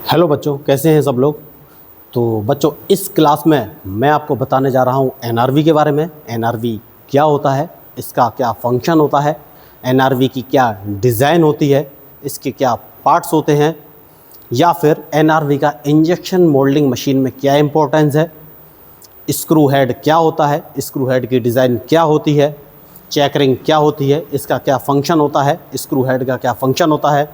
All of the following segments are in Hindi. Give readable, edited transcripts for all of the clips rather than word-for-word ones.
हेलो बच्चों, कैसे हैं सब लोग। तो बच्चों, इस क्लास में मैं आपको बताने जा रहा हूं एनआरवी के बारे में। एनआरवी क्या होता है, इसका क्या फंक्शन होता है, एनआरवी की क्या डिज़ाइन होती है, इसके क्या पार्ट्स होते हैं, या फिर एनआरवी का इंजेक्शन मोल्डिंग मशीन में क्या इंपॉर्टेंस है, स्क्रू हेड क्या होता है, स्क्रू हेड की डिज़ाइन क्या होती है, चेकरिंग क्या होती है, इसका क्या फंक्शन होता है, स्क्रू हेड का क्या फंक्शन होता है,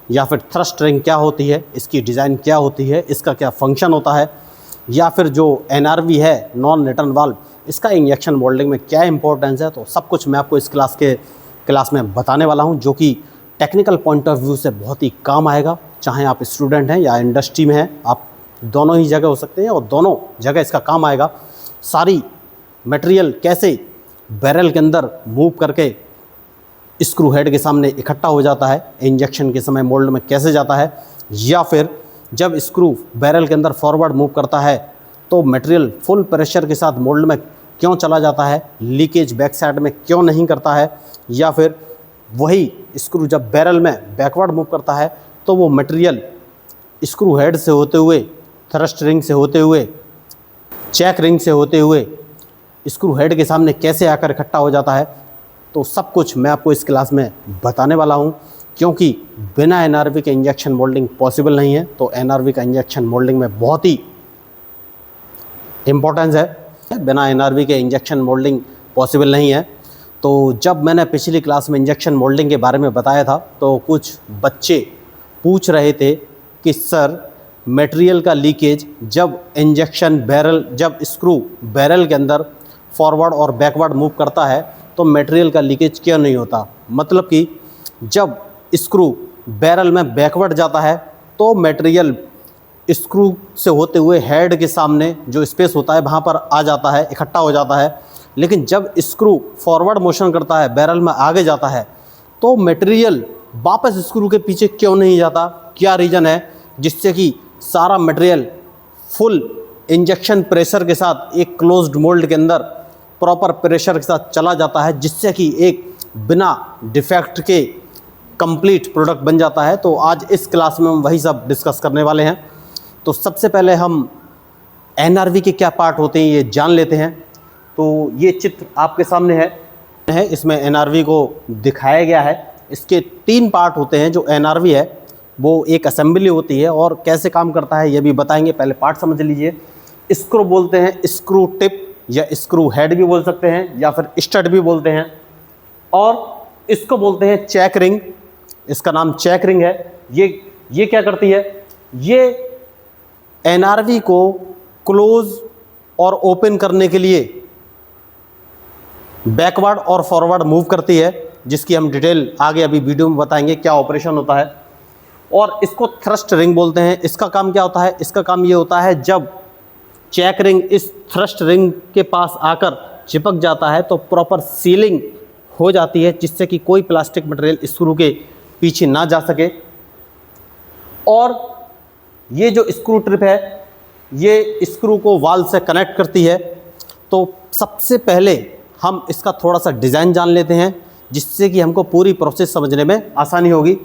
या फिर थ्रस्ट रिंग क्या होती है, इसकी डिज़ाइन क्या होती है, इसका क्या फंक्शन होता है, या फिर जो एनआरवी है नॉन रिटर्न वाल्व, इसका इंजेक्शन मोल्डिंग में क्या इंपॉर्टेंस है। तो सब कुछ मैं आपको इस क्लास में बताने वाला हूं, जो कि टेक्निकल पॉइंट ऑफ व्यू से बहुत ही काम आएगा। चाहे आप स्टूडेंट हैं या इंडस्ट्री में हैं, आप दोनों ही जगह हो सकते हैं और दोनों जगह इसका काम आएगा। सारी मटेरियल कैसे बैरल के अंदर मूव करके स्क्रू हेड के सामने इकट्ठा हो जाता है, इंजेक्शन के समय मोल्ड में कैसे जाता है, या फिर जब स्क्रू बैरल के अंदर फॉरवर्ड मूव करता है तो मटेरियल फुल प्रेशर के साथ मोल्ड में क्यों चला जाता है, लीकेज बैक साइड में क्यों नहीं करता है, या फिर वही स्क्रू जब बैरल में बैकवर्ड मूव करता है तो वो मटेरियल स्क्रू हेड से होते हुए, थ्रस्ट रिंग से होते हुए, चेक रिंग से होते हुए स्क्रू हेड के सामने कैसे आकर इकट्ठा हो जाता है। तो सब कुछ मैं आपको इस क्लास में बताने वाला हूं, क्योंकि बिना एनआरवी के इंजेक्शन मोल्डिंग पॉसिबल नहीं है। तो एनआरवी का इंजेक्शन मोल्डिंग में बहुत ही इम्पोर्टेंस है, बिना एनआरवी के इंजेक्शन मोल्डिंग पॉसिबल नहीं है। तो जब मैंने पिछली क्लास में इंजेक्शन मोल्डिंग के बारे में बताया था तो कुछ बच्चे पूछ रहे थे कि सर, मटेरियल का लीकेज जब इंजेक्शन बैरल, जब स्क्रू बैरल के अंदर फॉरवर्ड और बैकवर्ड मूव करता है तो मटेरियल का लीकेज क्यों नहीं होता। मतलब कि जब स्क्रू बैरल में बैकवर्ड जाता है तो मटेरियल स्क्रू से होते हुए हेड के सामने जो स्पेस होता है वहाँ पर आ जाता है, इकट्ठा हो जाता है। लेकिन जब स्क्रू फॉरवर्ड मोशन करता है, बैरल में आगे जाता है, तो मटेरियल वापस स्क्रू के पीछे क्यों नहीं जाता। क्या रीज़न है जिससे कि सारा मटेरियल फुल इंजेक्शन प्रेशर के साथ एक क्लोज्ड मोल्ड के अंदर प्रॉपर प्रेशर के साथ चला जाता है, जिससे कि एक बिना डिफेक्ट के कंप्लीट प्रोडक्ट बन जाता है। तो आज इस क्लास में हम वही सब डिस्कस करने वाले हैं। तो सबसे पहले हम एनआरवी के क्या पार्ट होते हैं ये जान लेते हैं। तो ये चित्र आपके सामने है, इसमें एनआरवी को दिखाया गया है। इसके 3 पार्ट होते हैं। जो एनआरवी है वो एक असेंबली होती है, और कैसे काम करता है ये भी बताएंगे। पहले पार्ट समझ लीजिए। स्क्रू बोलते हैं, स्क्रू टिप या स्क्रू हेड भी बोल सकते हैं, या फिर स्टड भी बोलते हैं, और इसको बोलते हैं चेक रिंग। इसका नाम चेक रिंग है। ये क्या करती है, ये एनआरवी को क्लोज और ओपन करने के लिए बैकवर्ड और फॉरवर्ड मूव करती है, जिसकी हम डिटेल आगे अभी वीडियो में बताएंगे क्या ऑपरेशन होता है। और इसको थ्रस्ट रिंग बोलते हैं। इसका काम क्या होता है, इसका काम ये होता है जब चेक रिंग इस थ्रस्ट रिंग के पास आकर चिपक जाता है तो प्रॉपर सीलिंग हो जाती है, जिससे कि कोई प्लास्टिक मटेरियल स्क्रू के पीछे ना जा सके। और ये जो स्क्रू ट्रिप है ये स्क्रू को वाल्व से कनेक्ट करती है। तो सबसे पहले हम इसका थोड़ा सा डिज़ाइन जान लेते हैं, जिससे कि हमको पूरी प्रोसेस समझने में आसानी होगी।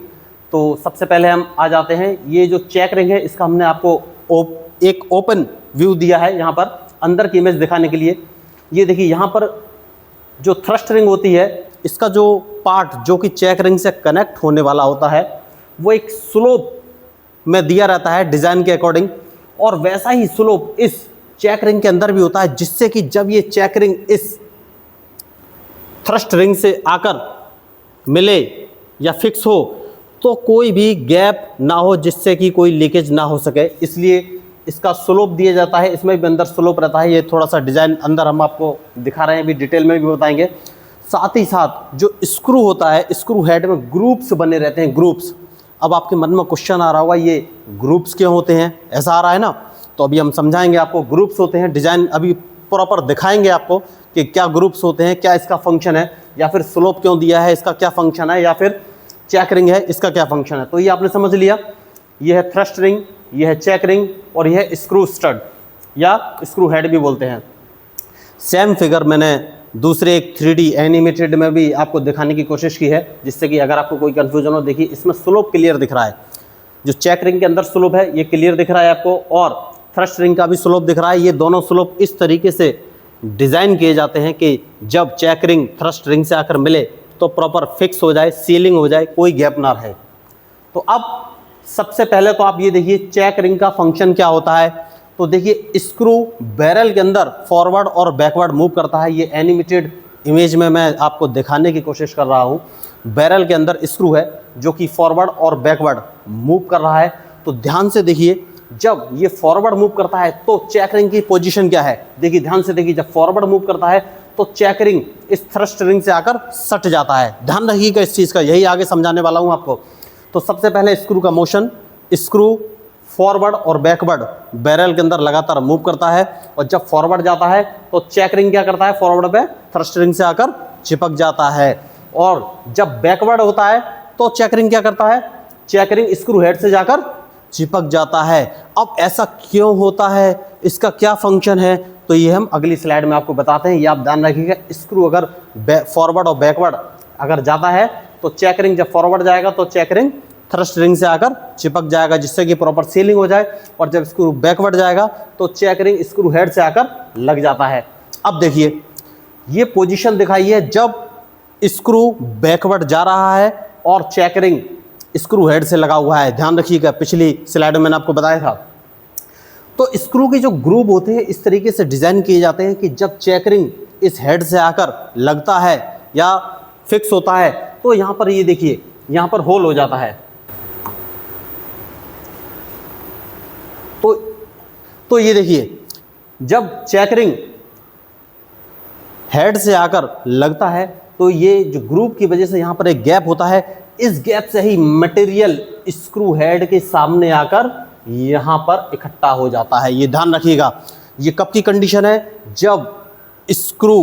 तो सबसे पहले हम आ जाते हैं, ये जो चेक रिंग है इसका हमने आपको एक ओपन व्यू दिया है, यहाँ पर अंदर की इमेज दिखाने के लिए। ये देखिए, यहाँ पर जो थ्रस्ट रिंग होती है, इसका जो पार्ट जो कि चेक रिंग से कनेक्ट होने वाला होता है वो एक स्लोप में दिया रहता है डिज़ाइन के अकॉर्डिंग, और वैसा ही स्लोप इस चेक रिंग के अंदर भी होता है, जिससे कि जब ये चेक रिंग इस थ्रस्ट रिंग से आकर मिले या फिक्स हो तो कोई भी गैप ना हो, जिससे कि कोई लीकेज ना हो सके। इसलिए इसका स्लोप दिया जाता है। इसमें भी अंदर स्लोप रहता है। ये थोड़ा सा डिज़ाइन अंदर हम आपको दिखा रहे हैं, अभी डिटेल में भी बताएंगे। साथ ही साथ जो स्क्रू होता है, स्क्रू हेड में ग्रुप्स बने रहते हैं, ग्रुप्स। अब आपके मन में क्वेश्चन आ रहा होगा, ये ग्रुप्स क्यों होते हैं, ऐसा आ रहा है ना। तो अभी हम समझाएंगे आपको। ग्रुप्स होते हैं, डिज़ाइन अभी प्रॉपर दिखाएंगे आपको कि क्या ग्रुप्स होते हैं, क्या इसका फंक्शन है, या फिर स्लोप क्यों दिया है, इसका क्या फंक्शन है, या फिर चेक रिंग है, इसका क्या फंक्शन है। तो ये आपने समझ लिया। ये है थ्रस्ट रिंग, ये है चेक रिंग, और यह है स्क्रू स्टड या स्क्रू हेड भी बोलते हैं। सेम फिगर मैंने दूसरे एक 3D एनिमेटेड में भी आपको दिखाने की कोशिश की है, जिससे कि अगर आपको कोई कन्फ्यूजन हो, देखिए इसमें स्लोप क्लियर दिख रहा है। जो चेक रिंग के अंदर स्लोप है ये क्लियर दिख रहा है आपको, और थ्रस्ट रिंग का भी स्लोप दिख रहा है। ये दोनों स्लोप इस तरीके से डिज़ाइन किए जाते हैं कि जब चेक रिंग थ्रस्ट रिंग से आकर मिले तो प्रॉपर फिक्स हो जाए, सीलिंग हो जाए, कोई गैप ना रहे। तो अब सबसे पहले तो आप ये देखिए चेक रिंग का फंक्शन क्या होता है। तो देखिए स्क्रू बैरल के अंदर फॉरवर्ड और बैकवर्ड मूव करता है। ये एनिमेटेड इमेज में मैं आपको दिखाने की कोशिश कर रहा हूँ। बैरल के अंदर स्क्रू है जो कि फॉरवर्ड और बैकवर्ड मूव कर रहा है। तो ध्यान से देखिए, जब ये फॉरवर्ड मूव करता है तो चेक रिंग की पोजीशन क्या है, देखिए ध्यान से देखिए, जब फॉरवर्ड मूव करता है तो चेक रिंग इस थ्रस्ट रिंग से आकर सट जाता है। ध्यान रखिएगा इस चीज़ का, यही आगे समझाने वाला हूँ आपको। तो सबसे पहले स्क्रू का मोशन, स्क्रू फॉरवर्ड और बैकवर्ड बैरल के अंदर लगातार मूव करता है, और जब फॉरवर्ड जाता है तो चेक रिंग क्या करता है, फॉरवर्ड पे थ्रस्ट रिंग से आकर चिपक जाता है, और जब बैकवर्ड होता है तो चेक रिंग क्या करता है, चेक रिंग स्क्रू हेड से जाकर चिपक जाता है। अब ऐसा क्यों होता है, इसका क्या फंक्शन है, तो ये हम अगली स्लाइड में आपको बताते हैं। ये आप ध्यान रखिएगा, स्क्रू अगर फॉरवर्ड और बैकवर्ड अगर जाता है तो चेक रिंग जब फॉरवर्ड जाएगा तो चेक रिंग थ्रस्ट रिंग से आकर चिपक जाएगा, जिससे कि प्रॉपर सीलिंग हो जाए, और जब स्क्रू बैकवर्ड जाएगा तो चेक रिंग स्क्रू हेड से आकर लग जाता है। अब देखिए ये पोजीशन दिखाइए जब स्क्रू बैकवर्ड जा रहा है और चेक रिंग स्क्रू हेड से लगा हुआ है। ध्यान रखिएगा, पिछली स्लाइड में मैंने आपको बताया था। तो स्क्रू के जो ग्रूव होते हैं इस तरीके से डिज़ाइन किए जाते हैं कि जब चेक रिंग इस हेड से आकर लगता है या फिक्स होता है तो यहाँ पर ये देखिए, यहाँ पर होल हो जाता है। तो ये देखिए, जब चेक रिंग हेड से आकर लगता है तो ये जो ग्रूव की वजह से यहाँ पर एक गैप होता है, इस गैप से ही मटेरियल स्क्रू हेड के सामने आकर यहाँ पर इकट्ठा हो जाता है। ये ध्यान रखिएगा। ये कब की कंडीशन है, जब स्क्रू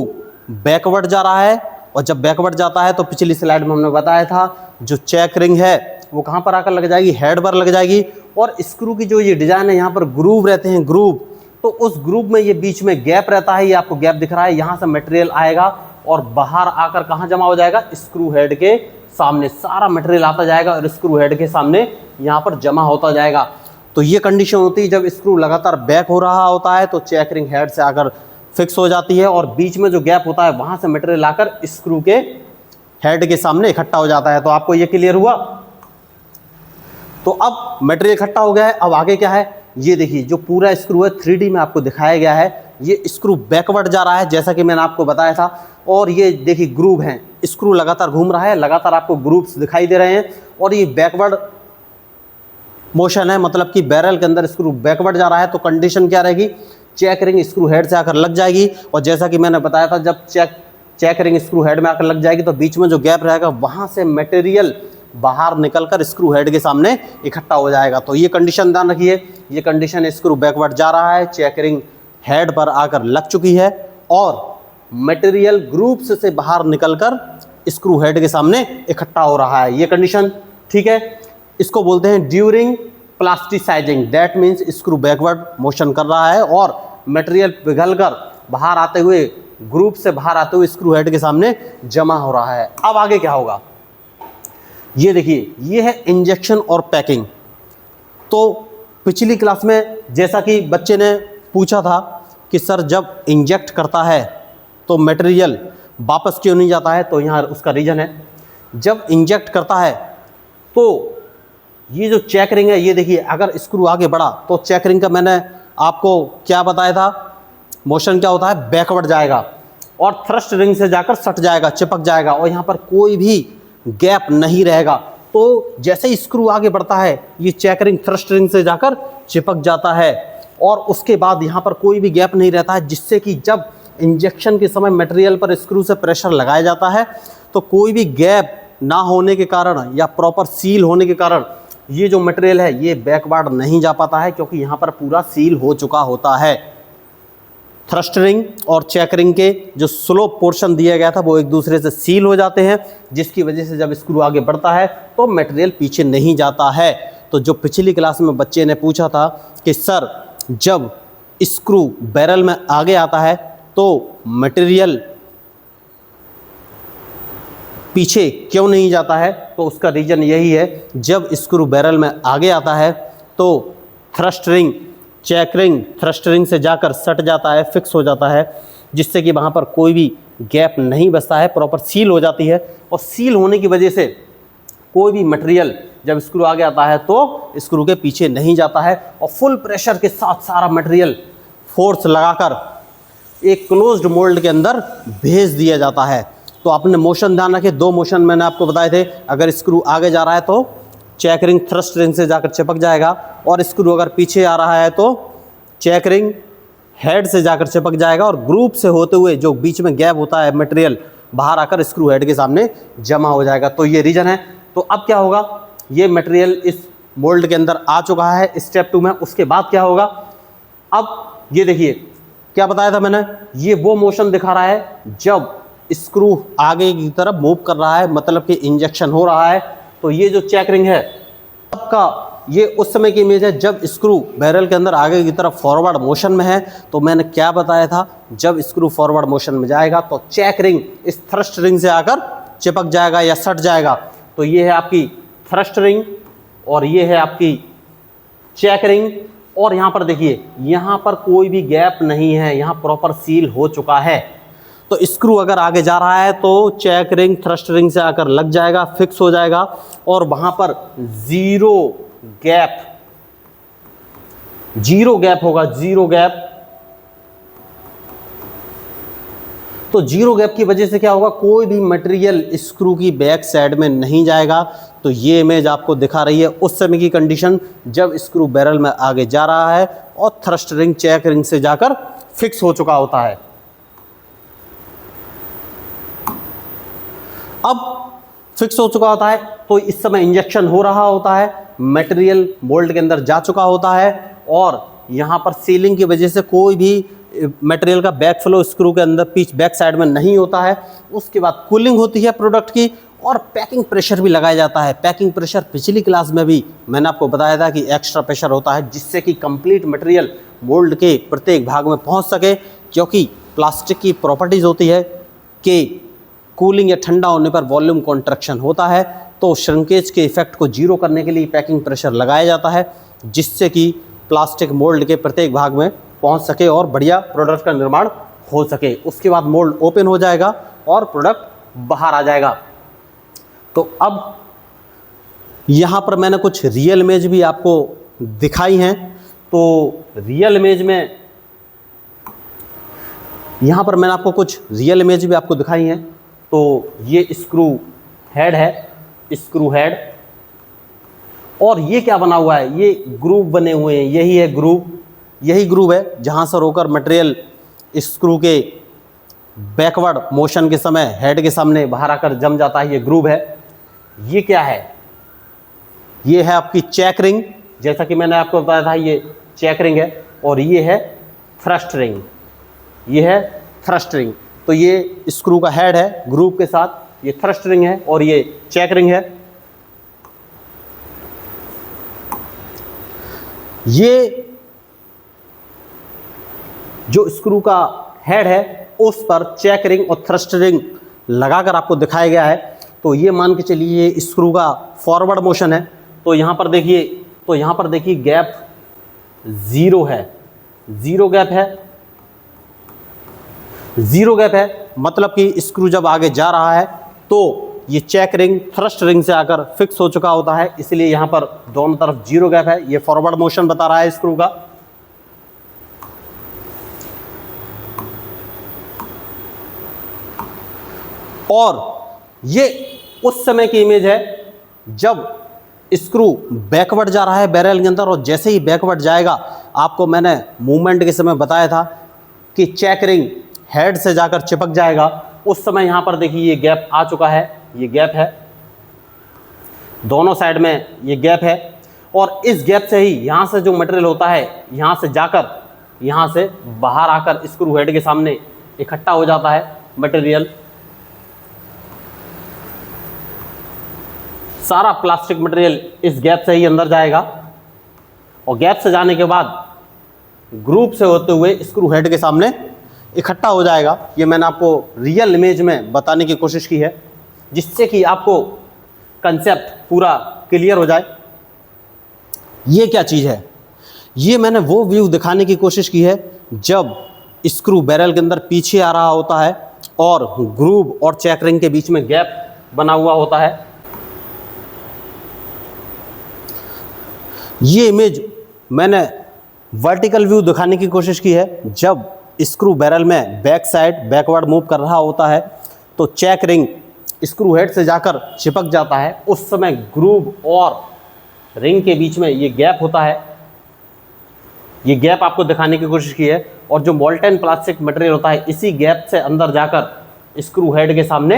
बैकवर्ड जा रहा है, और जब बैकवर्ड जाता है तो पिछली स्लाइड में हमने बताया था जो चेक रिंग है वो कहाँ पर आकर लग जाएगी, हेड पर लग जाएगी, और स्क्रू की जो ये डिज़ाइन है यहाँ पर ग्रूव रहते हैं, ग्रूव, तो उस ग्रूव में ये बीच में गैप रहता है। ये आपको गैप दिख रहा है, यहाँ से मटेरियल आएगा और बाहर आकर कहाँ जमा हो जाएगा, स्क्रू हेड के सामने सारा मटेरियल आता जाएगा और स्क्रू हेड के सामने यहाँ पर जमा होता जाएगा। तो ये कंडीशन होती है जब स्क्रू लगातार बैक हो रहा होता है तो चेक रिंग हेड से आकर फिक्स हो जाती है, और बीच में जो गैप होता है वहाँ से मटेरियल आकर स्क्रू के हेड के सामने इकट्ठा हो जाता है। तो आपको ये क्लियर हुआ। तो अब मटेरियल इकट्ठा हो गया है, अब आगे क्या है, ये देखिए जो पूरा स्क्रू है 3D में आपको दिखाया गया है। ये स्क्रू बैकवर्ड जा रहा है जैसा कि मैंने आपको बताया था, और ये देखिए ग्रूव हैं, स्क्रू लगातार घूम रहा है, लगातार आपको ग्रूव्स दिखाई दे रहे हैं, और ये बैकवर्ड मोशन है, मतलब कि बैरल के अंदर स्क्रू बैकवर्ड जा रहा है। तो कंडीशन क्या रहेगी, चेक रिंग स्क्रू हेड से आकर लग जाएगी, और जैसा कि मैंने बताया था जब चेक रिंग स्क्रू हेड में आकर लग जाएगी तो बीच में जो गैप रहेगा वहाँ से मटेरियल बाहर निकलकर स्क्रू हेड के सामने इकट्ठा हो जाएगा। तो ये कंडीशन ध्यान रखिए, ये कंडीशन स्क्रू बैकवर्ड जा रहा है, चेक रिंग हेड पर आकर लग चुकी है, और मटेरियल ग्रूव्स से बाहर निकलकर स्क्रू हेड के सामने इकट्ठा हो रहा है। ये कंडीशन ठीक है। इसको बोलते हैं during plasticising, that means screw backward motion कर रहा है और मटेरियल पिघलकर बाहर आते हुए, ग्रूव से बाहर आते हुए स्क्रू हेड के सामने जमा हो रहा है। अब आगे क्या होगा, ये देखिए, ये है इंजेक्शन और पैकिंग। तो पिछली क्लास में जैसा कि बच्चे ने पूछा था कि सर जब इंजेक्ट करता है तो मटेरियल वापस क्यों नहीं जाता है, तो यहाँ उसका रीज़न है, जब इंजेक्ट करता है तो ये जो चेक रिंग है, ये देखिए अगर स्क्रू आगे बढ़ा तो चेक रिंग का मैंने आपको क्या बताया था, मोशन क्या होता है, बैकवर्ड जाएगा और थ्रस्ट रिंग से जाकर सट जाएगा, चिपक जाएगा, और यहाँ पर कोई भी गैप नहीं रहेगा। तो जैसे ही स्क्रू आगे बढ़ता है ये चेक रिंग थ्रस्ट रिंग से जाकर चिपक जाता है, और उसके बाद यहाँ पर कोई भी गैप नहीं रहता है, जिससे कि जब इंजेक्शन के समय मटेरियल पर स्क्रू से प्रेशर लगाया जाता है तो कोई भी गैप ना होने के कारण या प्रॉपर सील होने के कारण ये जो मटेरियल है ये बैकवर्ड नहीं जा पाता है, क्योंकि यहाँ पर पूरा सील हो चुका होता है। थ्रस्ट रिंग और चेक रिंग के जो स्लोप पोर्शन दिया गया था वो एक दूसरे से सील हो जाते हैं, जिसकी वजह से जब स्क्रू आगे बढ़ता है तो मटेरियल पीछे नहीं जाता है। तो जो पिछली क्लास में बच्चे ने पूछा था कि सर जब स्क्रू बैरल में आगे आता है तो मटेरियल पीछे क्यों नहीं जाता है, तो उसका रीज़न यही है, जब स्क्रू बैरल में आगे आता है तो thrust ring check ring thrust ring से जाकर सट जाता है, फिक्स हो जाता है, जिससे कि वहाँ पर कोई भी गैप नहीं बचता है, प्रॉपर सील हो जाती है। और सील होने की वजह से कोई भी मटेरियल जब स्क्रू आगे आता है तो स्क्रू के पीछे नहीं जाता है, और फुल प्रेशर के साथ सारा मटेरियल फोर्स लगाकर एक क्लोज्ड मोल्ड के अंदर भेज दिया जाता है। तो आपने मोशन ध्यान रखें, 2 मोशन मैंने आपको बताए थे। अगर स्क्रू आगे जा रहा है तो चेक रिंग थ्रस्ट रिंग से जाकर चिपक जाएगा, और स्क्रू अगर पीछे आ रहा है तो चेक रिंग हेड से जाकर चिपक जाएगा, और ग्रुप से होते हुए जो बीच में गैप होता है मटेरियल बाहर आकर स्क्रू हेड के सामने जमा हो जाएगा। तो ये रीज़न है। तो अब क्या होगा, ये मटेरियल इस मोल्ड के अंदर आ चुका है स्टेप 2 में। उसके बाद क्या होगा, अब ये देखिए क्या बताया था मैंने, ये वो मोशन दिखा रहा है जब स्क्रू आगे की तरफ मूव कर रहा है, मतलब कि इंजेक्शन हो रहा है। तो ये जो चेक रिंग है आपका, ये उस समय की इमेज है जब स्क्रू बैरल के अंदर आगे की तरफ फॉरवर्ड मोशन में है। तो मैंने क्या बताया था, जब स्क्रू फॉरवर्ड मोशन में जाएगा तो चेक रिंग इस थ्रस्ट रिंग से आकर चिपक जाएगा या सट जाएगा। तो ये है आपकी थ्रस्ट रिंग और ये है आपकी चेक रिंग। और यहाँ पर देखिए, यहाँ पर कोई भी गैप नहीं है, यहाँ प्रॉपर सील हो चुका है। तो स्क्रू अगर आगे जा रहा है तो चेक रिंग थ्रस्ट रिंग से आकर लग जाएगा, फिक्स हो जाएगा, और वहाँ पर जीरो गैप होगा, जीरो गैप। तो जीरो गैप की वजह से क्या होगा, कोई भी मटेरियल स्क्रू की बैक साइड में नहीं जाएगा। तो ये इमेज आपको दिखा रही है उस समय की कंडीशन जब स्क्रू बैरल में आगे जा रहा है और थ्रस्ट रिंग चेक रिंग से जाकर फिक्स हो चुका होता है। अब फिक्स हो चुका होता है तो इस समय इंजेक्शन हो रहा होता है, मटेरियल मोल्ड के अंदर जा चुका होता है, और यहाँ पर सीलिंग की वजह से कोई भी मटेरियल का बैक फ्लो स्क्रू के अंदर पीछ बैक साइड में नहीं होता है। उसके बाद कूलिंग होती है प्रोडक्ट की, और पैकिंग प्रेशर भी लगाया जाता है। पैकिंग प्रेशर पिछली क्लास में भी मैंने आपको बताया था कि एक्स्ट्रा प्रेशर होता है, जिससे कि कंप्लीट मटेरियल मोल्ड के प्रत्येक भाग में पहुंच सके। क्योंकि प्लास्टिक की प्रॉपर्टीज़ होती है कि कूलिंग या ठंडा होने पर वॉल्यूम कॉन्ट्रैक्शन होता है, तो श्रिंकेज के इफेक्ट को जीरो करने के लिए पैकिंग प्रेशर लगाया जाता है, जिससे कि प्लास्टिक मोल्ड के प्रत्येक भाग में पहुंच सके और बढ़िया प्रोडक्ट का निर्माण हो सके। उसके बाद मोल्ड ओपन हो जाएगा और प्रोडक्ट बाहर आ जाएगा। तो अब यहाँ पर मैंने कुछ रियल इमेज भी आपको दिखाई हैं। तो रियल इमेज में यहाँ पर मैंने आपको कुछ रियल इमेज भी आपको दिखाई हैं। तो ये स्क्रू हेड है, स्क्रू हेड, और ये क्या बना हुआ है, ये ग्रूव बने हुए हैं, यही है ग्रूव, यही ग्रूव है जहाँ से होकर मटेरियल स्क्रू के बैकवर्ड मोशन के समय हेड के सामने बाहर आकर जम जाता है, ये ग्रूव है। ये क्या है, ये है आपकी चेक रिंग, जैसा कि मैंने आपको बताया था ये चेक रिंग है, और ये है थ्रस्ट रिंग, ये है थ्रस्ट रिंग। तो ये स्क्रू का हेड है ग्रूव के साथ, ये थ्रस्ट रिंग है और ये चेक रिंग है। ये जो स्क्रू का हेड है उस पर चेक रिंग और थ्रस्ट रिंग लगाकर आपको दिखाया गया है। तो ये मान के चलिए ये स्क्रू का फॉरवर्ड मोशन है। तो यहाँ पर देखिए, गैप ज़ीरो है, ज़ीरो गैप है, मतलब कि स्क्रू जब आगे जा रहा है तो ये चेक रिंग थ्रस्ट रिंग से आकर फिक्स हो चुका होता है, इसलिए यहाँ पर दोनों तरफ जीरो गैप है। ये फॉरवर्ड मोशन बता रहा है स्क्रू का। और ये उस समय की इमेज है जब स्क्रू बैकवर्ड जा रहा है बैरल के अंदर, और जैसे ही बैकवर्ड जाएगा, आपको मैंने मूवमेंट के समय बताया था कि चेक रिंग हेड से जाकर चिपक जाएगा। उस समय यहाँ पर देखिए ये गैप आ चुका है, ये गैप है, दोनों साइड में ये गैप है, और इस गैप से ही यहाँ से जो मटेरियल होता है यहाँ से जाकर यहाँ से बाहर आकर स्क्रू हेड के सामने इकट्ठा हो जाता है मटेरियल। सारा प्लास्टिक मटेरियल इस गैप से ही अंदर जाएगा, और गैप से जाने के बाद ग्रुप से होते हुए स्क्रू हेड के सामने इकट्ठा हो जाएगा। ये मैंने आपको रियल इमेज में बताने की कोशिश की है। जिससे कि आपको कंसेप्ट पूरा क्लियर हो जाए। ये क्या चीज़ है? ये मैंने वो व्यू दिखाने की कोशिश की है जब स्क्रू बैरल के अंदर पीछे आ रहा होता है और ग्रूव और चेक रिंग के बीच में गैप बना हुआ होता है। ये इमेज मैंने वर्टिकल व्यू दिखाने की कोशिश की है जब स्क्रू बैरल में बैक साइड बैकवर्ड मूव कर रहा होता है तो चेक रिंग स्क्रू हेड से जाकर चिपक जाता है। उस समय ग्रूव और रिंग के बीच में ये गैप होता है। ये गैप आपको दिखाने की कोशिश की है और जो मोल्टेन प्लास्टिक मटेरियल होता है इसी गैप से अंदर जाकर स्क्रू हेड के सामने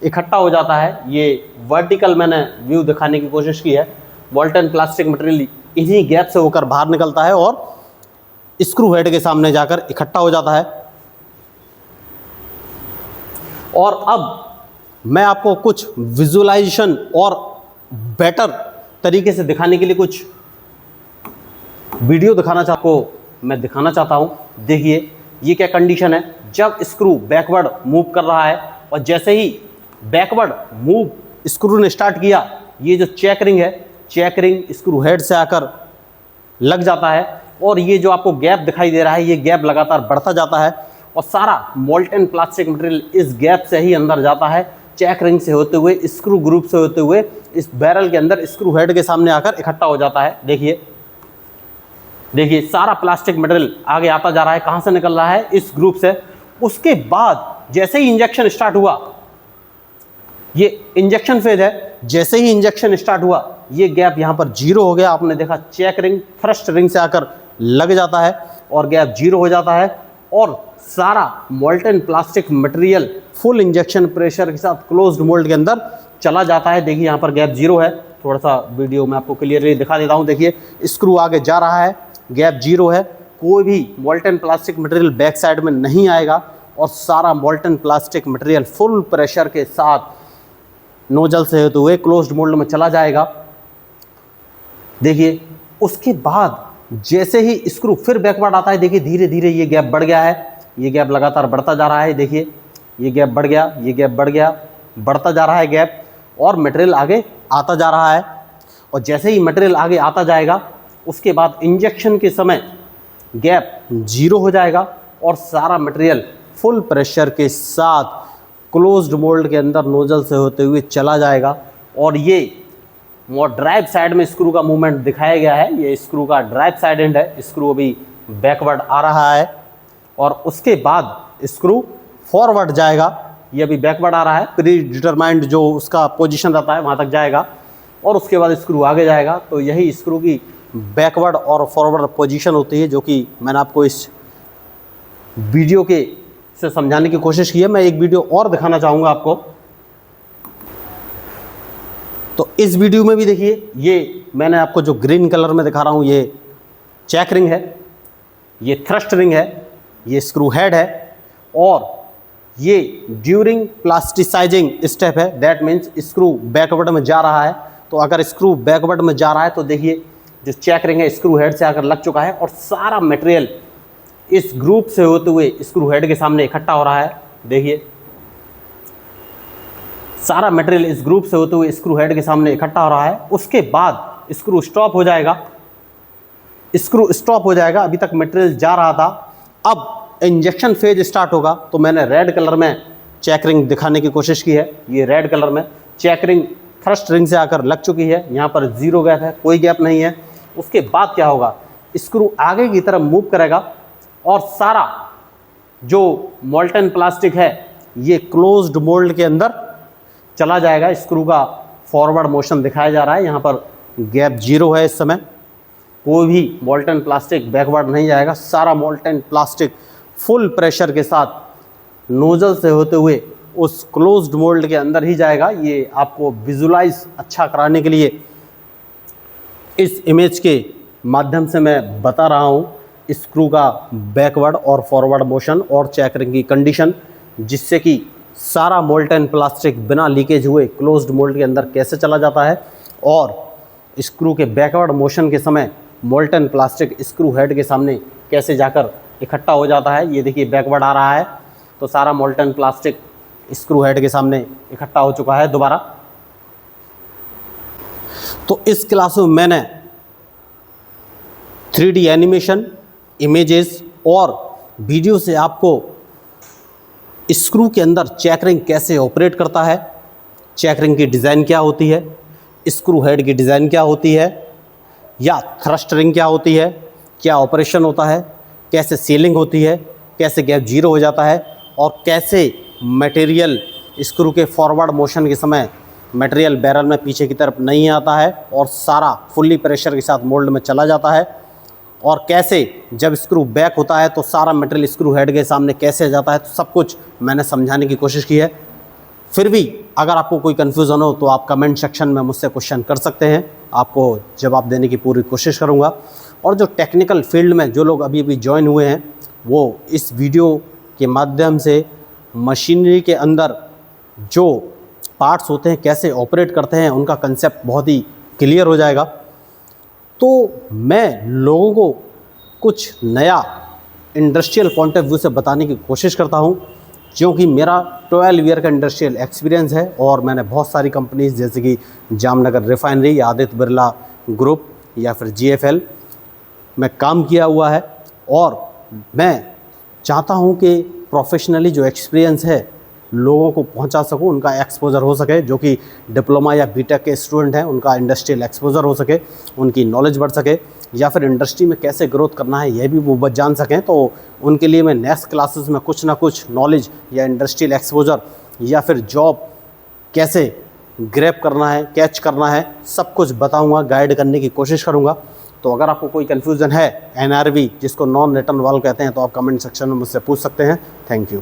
इकट्ठा हो जाता है। ये वर्टिकल मैंने व्यू दिखाने की कोशिश की है। मोल्टेन प्लास्टिक मटेरियल इन्हीं गैप से होकर बाहर निकलता है और स्क्रू हेड के सामने जाकर इकट्ठा हो जाता है। और अब मैं आपको कुछ विजुअलाइजेशन और बेटर तरीके से दिखाने के लिए कुछ वीडियो दिखाना चाहता हूं। देखिए ये क्या कंडीशन है जब स्क्रू बैकवर्ड मूव कर रहा है और जैसे ही बैकवर्ड मूव स्क्रू ने स्टार्ट किया, ये जो चेक रिंग है, चेक रिंग स्क्रू हेड से आकर लग जाता है और ये जो आपको गैप दिखाई दे रहा है ये गैप लगातार बढ़ता जाता है और सारा मोल्टेन प्लास्टिक मटेरियल इस गैप से ही अंदर जाता है, चेक रिंग से होते हुए, स्क्रू ग्रुप से होते हुए इस बैरल के अंदर स्क्रू हेड के सामने आकर इकट्ठा हो जाता है। देखिए सारा प्लास्टिक मटेरियल आगे आता जा रहा है। कहाँ से निकल रहा है? इस ग्रुप से। उसके बाद जैसे ही इंजेक्शन स्टार्ट हुआ, ये इंजेक्शन फेज है, जैसे ही इंजेक्शन स्टार्ट हुआ ये गैप यहाँ पर जीरो हो गया। आपने देखा चेक रिंग फर्स्ट रिंग से आकर लग जाता है और गैप जीरो हो जाता है और सारा molten plastic material full injection pressure के साथ क्लोज्ड मोल्ड के अंदर चला जाता है। देखिए यहाँ पर गैप जीरो है। थोड़ा सा वीडियो में आपको क्लियरली दिखा देता हूँ। देखिए स्क्रू आगे जा रहा है, गैप जीरो है, कोई भी molten plastic material back side में नहीं आएगा और सारा molten plastic material full pressure के साथ नोजल से होते हुए क्लोज्ड मोल्ड में चला जाएगा। देखिए उसके बाद जैसे ही स्क्रू फिर बैकवर्ड आता है, देखिए धीरे धीरे ये गैप बढ़ गया है, ये गैप लगातार बढ़ता जा रहा है। देखिए ये गैप बढ़ गया, ये गैप बढ़ गया, बढ़ता जा रहा है गैप और मटेरियल आगे आता जा रहा है। और जैसे ही मटेरियल आगे आता जाएगा उसके बाद इंजेक्शन के समय गैप जीरो हो जाएगा और सारा मटेरियल फुल प्रेशर के साथ क्लोज्ड मोल्ड के अंदर नोजल से होते हुए चला जाएगा। और ये ड्राइव साइड में स्क्रू का मूवमेंट दिखाया गया है। ये स्क्रू का ड्राइव साइड एंड है, स्क्रू अभी बैकवर्ड आ रहा है और उसके बाद स्क्रू फॉरवर्ड जाएगा। ये अभी बैकवर्ड आ रहा है, प्री डिटरमाइंड जो उसका पोजीशन रहता है वहाँ तक जाएगा और उसके बाद स्क्रू आगे जाएगा। तो यही स्क्रू की बैकवर्ड और फॉरवर्ड पोजीशन होती है जो कि मैंने आपको इस वीडियो के से समझाने की कोशिश की है। मैं एक वीडियो और दिखाना चाहूँगा आपको। तो इस वीडियो में भी देखिए, ये मैंने आपको जो ग्रीन कलर में दिखा रहा हूँ ये चेक रिंग है, ये थ्रस्ट रिंग है, ये स्क्रू हेड है और ये ड्यूरिंग प्लास्टिसाइजिंग स्टेप है। दैट मीन्स स्क्रू बैकवर्ड में जा रहा है। तो अगर स्क्रू बैकवर्ड में जा रहा है तो देखिए जो चेक रिंग है स्क्रू हेड से आकर लग चुका है और सारा मटेरियल इस ग्रुप से होते हुए स्क्रू हेड के सामने इकट्ठा हो रहा है। देखिए सारा मटेरियल इस ग्रुप से होते हुए स्क्रू हेड के सामने इकट्ठा हो रहा है। उसके बाद स्क्रू स्टॉप हो जाएगा, स्क्रू स्टॉप हो जाएगा। अभी तक मटेरियल जा रहा था, अब इंजेक्शन फेज स्टार्ट होगा। तो मैंने रेड कलर में चेक रिंग दिखाने की कोशिश की है। ये रेड कलर में चेक रिंग फर्स्ट रिंग से आकर लग चुकी है। यहाँ पर जीरो गैप है, कोई गैप नहीं है। उसके बाद क्या होगा, स्क्रू आगे की तरफ मूव करेगा और सारा जो मोल्टेन प्लास्टिक है ये क्लोज्ड मोल्ड के अंदर चला जाएगा। स्क्रू का फॉरवर्ड मोशन दिखाया जा रहा है। यहाँ पर गैप जीरो है। इस समय कोई भी मोल्टेन प्लास्टिक बैकवर्ड नहीं जाएगा। सारा मोल्टेन प्लास्टिक फुल प्रेशर के साथ नोजल से होते हुए उस क्लोज्ड मोल्ड के अंदर ही जाएगा। ये आपको विजुलाइज अच्छा कराने के लिए इस इमेज के माध्यम से मैं बता रहा हूँ स्क्रू का बैकवर्ड और फॉरवर्ड मोशन और चेक रिंग की कंडीशन, जिससे कि सारा मोल्टेन प्लास्टिक बिना लीकेज हुए क्लोज्ड मोल्ड के अंदर कैसे चला जाता है और स्क्रू के बैकवर्ड मोशन के समय मोल्टेन प्लास्टिक स्क्रू हेड के सामने कैसे जाकर इकट्ठा हो जाता है। ये देखिए बैकवर्ड आ रहा है तो सारा मोल्टेन प्लास्टिक स्क्रू हेड के सामने इकट्ठा हो चुका है दोबारा। तो इस क्लास में मैंने 3D एनिमेशन, इमेजेस और वीडियो से आपको स्क्रू के अंदर चेक रिंग कैसे ऑपरेट करता है, चेक रिंग की डिज़ाइन क्या होती है, स्क्रू हेड की डिज़ाइन क्या होती है, या थ्रस्ट रिंग क्या होती है, क्या ऑपरेशन होता है, कैसे सीलिंग होती है, कैसे गैप जीरो हो जाता है, और कैसे मटेरियल स्क्रू के फॉरवर्ड मोशन के समय मटेरियल बैरल में पीछे की तरफ नहीं आता है और सारा फुल्ली प्रेशर के साथ मोल्ड में चला जाता है, और कैसे जब स्क्रू बैक होता है तो सारा मटेरियल स्क्रू हेड के सामने कैसे जाता है। तो सब कुछ मैंने समझाने की कोशिश की है। फिर भी अगर आपको कोई कन्फ्यूज़न हो तो आप कमेंट सेक्शन में मुझसे क्वेश्चन कर सकते हैं, आपको जवाब देने की पूरी कोशिश करूँगा। और जो टेक्निकल फील्ड में जो लोग अभी अभी ज्वाइन हुए हैं वो इस वीडियो के माध्यम से मशीनरी के अंदर जो पार्ट्स होते हैं कैसे ऑपरेट करते हैं उनका कंसेप्ट बहुत ही क्लियर हो जाएगा। तो मैं लोगों को कुछ नया इंडस्ट्रियल पॉइंट ऑफ व्यू से बताने की कोशिश करता हूं, क्योंकि मेरा 12 ईयर का इंडस्ट्रियल एक्सपीरियंस है और मैंने बहुत सारी कंपनीज जैसे कि जामनगर रिफाइनरी, आदित्य बिरला ग्रुप या फिर GFL में काम किया हुआ है। और मैं चाहता हूं कि प्रोफेशनली जो एक्सपीरियंस है लोगों को पहुंचा सकूं, उनका एक्सपोज़र हो सके, जो कि डिप्लोमा या बीटेक के स्टूडेंट हैं उनका इंडस्ट्रियल एक्सपोज़र हो सके, उनकी नॉलेज बढ़ सके, या फिर इंडस्ट्री में कैसे ग्रोथ करना है यह भी वो जान सकें। तो उनके लिए मैं नेक्स्ट क्लासेस में कुछ ना कुछ नॉलेज या इंडस्ट्रियल एक्सपोज़र या फिर जॉब कैसे ग्रैब करना है, कैच करना है, सब कुछ बताऊँगा, गाइड करने की कोशिश करूँगा। तो अगर आपको कोई कन्फ्यूज़न है NRV जिसको नॉन रिटर्न वाल्व कहते हैं तो आप कमेंट सेक्शन में मुझसे पूछ सकते हैं। Thank you.